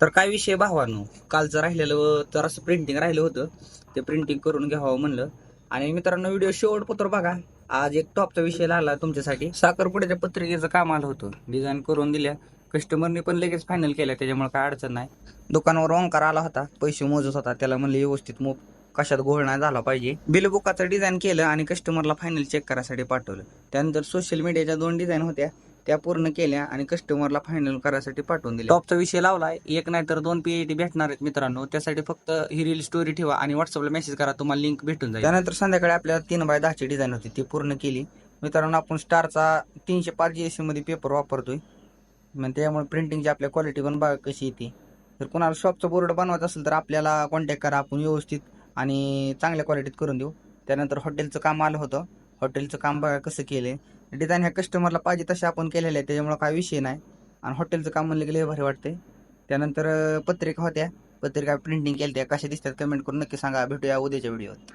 तर काय विषय भावानो, कालचं राहिलेलं तर असं प्रिंटिंग राहिलं होतं, ते प्रिंटिंग करून घ्यावं म्हणलं. आणि मित्रांनो, व्हिडिओ शेवटपत्र बघा. आज एक टॉपचा विषय लागला तुमच्यासाठी. साखरपुड्याच्या पत्रिकेचं काम आलं होतं, डिझाईन करून दिल्या. कस्टमरने पण लगेच फायनल केल्या, त्याच्यामुळे काय अडचण नाही. दुकानावर ओंकार आला होता, पैसे मोजत होता. त्याला म्हणलं व्यवस्थित मोप, कशात घोळ नाही झाला पाहिजे. बिल बुकाचं डिझाईन केलं आणि कस्टमरला फायनल चेक करायसाठी पाठवलं. त्यानंतर सोशल मीडियाच्या 2 डिझाईन होत्या, त्या पूर्ण केल्या आणि कस्टमरला फायनल करायसाठी पाठवून दिल्या. टॉपचा विषय लावलाय, एक नाही तर 2 पीएटी भेटणार आहेत मित्रांनो. त्यासाठी फक्त ही रील स्टोरी ठेवा आणि व्हॉट्सअपला मेसेज करा, तुम्हाला लिंक भेटून जाईल. त्यानंतर संध्याकाळी आपल्याला 3x10 डिझाईन होती, ती पूर्ण केली. मित्रांनो, आपण स्टारचा 305 GSM मध्ये पेपर वापरतोय, मग त्यामुळे प्रिंटिंगची आपल्या क्वालिटी पण बघा कशी येते. जर कोणाला शॉपचा बोर्ड बनवायचा असेल तर आपल्याला कॉन्टॅक्ट करा, आपण व्यवस्थित आणि चांगल्या क्वालिटीत करून देऊ. त्यानंतर हॉटेलचं काम आलं होतं, हॉटेलचं काम बघा कसं केलंय. डिझाईन ह्या कस्टमरला पाहिजे तसे आपण केलेले आहे, त्याच्यामुळे काय विषय नाही. आणि हॉटेलचं काम म्हणलं की लय भारी वाटते. त्यानंतर पत्रिका होत्या, पत्रिका प्रिंटिंग केल्या. त्या कशा दिसतात कमेंट करून नक्की सांगा. भेटूया उद्याच्या व्हिडिओत.